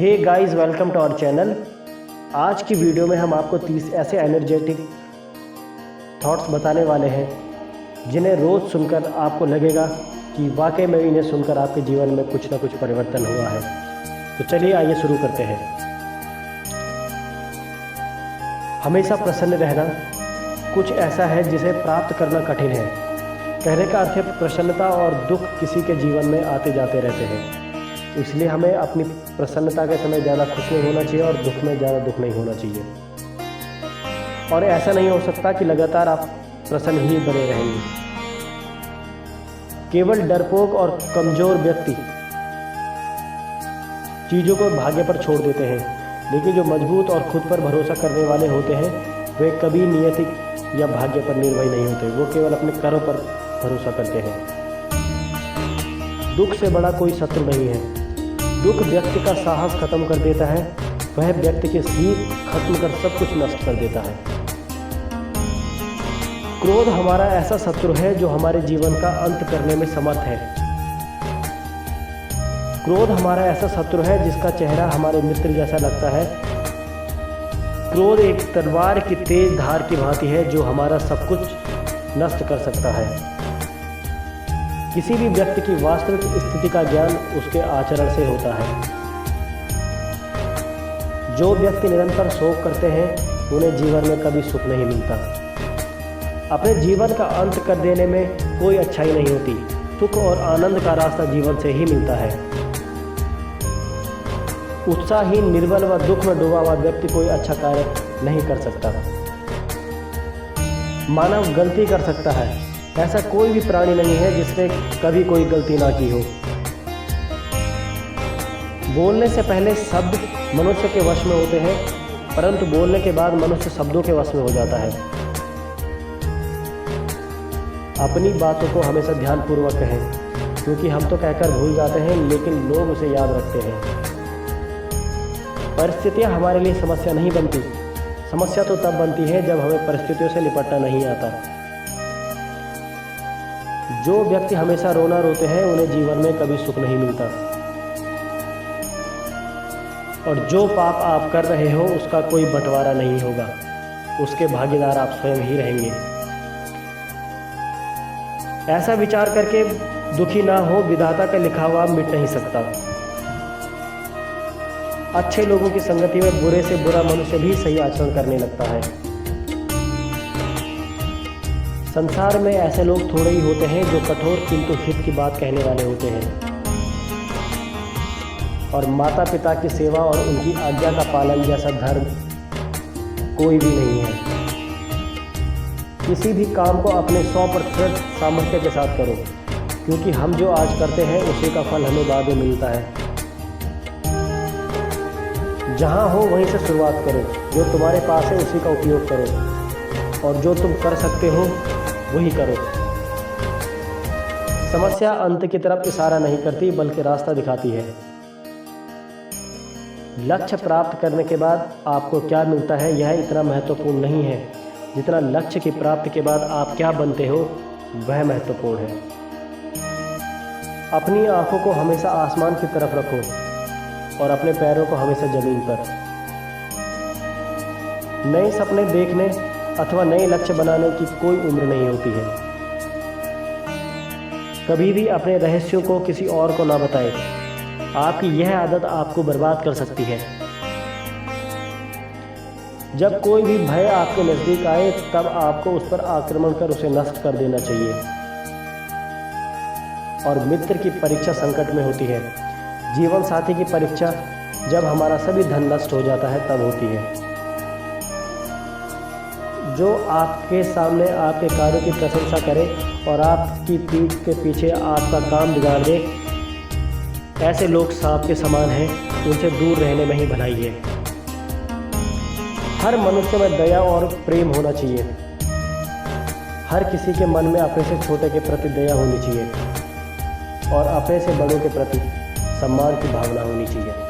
Hey guys, welcome to our channel. आज की video में हम आपको 30 ऐसे एनर्जेटिक थॉट्स बताने वाले हैं जिन्हें रोज़ सुनकर आपको लगेगा कि वाकई में इन्हें सुनकर आपके जीवन में कुछ ना कुछ परिवर्तन हुआ है। तो चलिए आइए शुरू करते हैं। हमेशा प्रसन्न रहना कुछ ऐसा है जिसे प्राप्त करना कठिन है। कहने का अर्थ है प्रसन्नता और दुख किसी के जीवन में आते जाते रहते हैं, इसलिए हमें अपनी प्रसन्नता के समय ज़्यादा खुश नहीं होना चाहिए और दुख में ज़्यादा दुख नहीं होना चाहिए। और ऐसा नहीं हो सकता कि लगातार आप प्रसन्न ही बने रहेंगे। केवल डरपोक और कमज़ोर व्यक्ति चीज़ों को भाग्य पर छोड़ देते हैं, लेकिन जो मजबूत और खुद पर भरोसा करने वाले होते हैं वे कभी नियति या भाग्य पर निर्भर नहीं होते। वो केवल अपने कर्म पर भरोसा करते हैं। दुख से बड़ा कोई शत्रु नहीं है। दुख व्यक्ति का साहस खत्म कर देता है, वह व्यक्ति के सीख खत्म कर सब कुछ नष्ट कर देता है। क्रोध हमारा ऐसा शत्रु है जो हमारे जीवन का अंत करने में समर्थ है। क्रोध हमारा ऐसा शत्रु है जिसका चेहरा हमारे मित्र जैसा लगता है। क्रोध एक तलवार की तेज धार की भांति है जो हमारा सब कुछ नष्ट कर सकता है। किसी भी व्यक्ति की वास्तविक स्थिति का ज्ञान उसके आचरण से होता है। जो व्यक्ति निरंतर शोक करते हैं उन्हें जीवन में कभी सुख नहीं मिलता। अपने जीवन का अंत कर देने में कोई अच्छाई नहीं होती। सुख और आनंद का रास्ता जीवन से ही मिलता है। उत्साहहीन, निर्बल व दुख में डूबा हुआ व्यक्ति कोई अच्छा कार्य नहीं कर सकता। मानव गलती कर सकता है, ऐसा कोई भी प्राणी नहीं है जिसने कभी कोई गलती ना की हो। बोलने से पहले शब्द मनुष्य के वश में होते हैं, परंतु बोलने के बाद मनुष्य शब्दों के वश में हो जाता है। अपनी बातों को हमेशा ध्यानपूर्वक कहें, क्योंकि हम तो कहकर भूल जाते हैं लेकिन लोग उसे याद रखते हैं। परिस्थितियां हमारे लिए समस्या नहीं बनती। समस्या तो तब बनती है जब हमें परिस्थितियों से निपटना नहीं आता। जो व्यक्ति हमेशा रोना रोते हैं उन्हें जीवन में कभी सुख नहीं मिलता। और जो पाप आप कर रहे हो उसका कोई बंटवारा नहीं होगा, उसके भागीदार आप स्वयं ही रहेंगे। ऐसा विचार करके दुखी ना हो, विधाता का लिखा हुआ मिट नहीं सकता। अच्छे लोगों की संगति में बुरे से बुरा मनुष्य भी सही आचरण करने लगता है। संसार में ऐसे लोग थोड़े ही होते हैं जो कठोर किंतु हित की बात कहने वाले होते हैं। और माता पिता की सेवा और उनकी आज्ञा का पालन जैसा धर्म कोई भी नहीं है। किसी भी काम को अपने 100% सामर्थ्य के साथ करो, क्योंकि हम जो आज करते हैं उसी का फल हमें बाद में मिलता है। जहाँ हो वहीं से शुरुआत करो। जो तुम्हारे पास है उसी का उपयोग करो, और जो तुम कर सकते हो वही करो। समस्या अंत की तरफ इशारा नहीं करती बल्कि रास्ता दिखाती है। लक्ष्य प्राप्त करने के बाद आपको क्या मिलता है यह इतना महत्वपूर्ण नहीं है जितना लक्ष्य की प्राप्ति के बाद आप क्या बनते हो वह महत्वपूर्ण है। अपनी आंखों को हमेशा आसमान की तरफ रखो और अपने पैरों को हमेशा जमीन पर। नए सपने देखने अथवा नए लक्ष्य बनाने की कोई उम्र नहीं होती है। कभी भी अपने रहस्यों को किसी और को ना बताएं। आपकी यह आदत आपको बर्बाद कर सकती है। जब कोई भी भय आपके नज़दीक आए तब आपको उस पर आक्रमण कर उसे नष्ट कर देना चाहिए। और मित्र की परीक्षा संकट में होती है। जीवन साथी की परीक्षा जब हमारा सभी धन नष्ट हो जाता है तब होती है। जो आपके सामने आपके कार्यों की प्रशंसा करे और आपकी पीठ के पीछे आपका काम बिगाड़ दे, ऐसे लोग सांप के समान हैं, उनसे दूर रहने में ही भलाई है। हर मनुष्य में दया और प्रेम होना चाहिए। हर किसी के मन में अपने से छोटे के प्रति दया होनी चाहिए और अपने से बड़ों के प्रति सम्मान की भावना होनी चाहिए।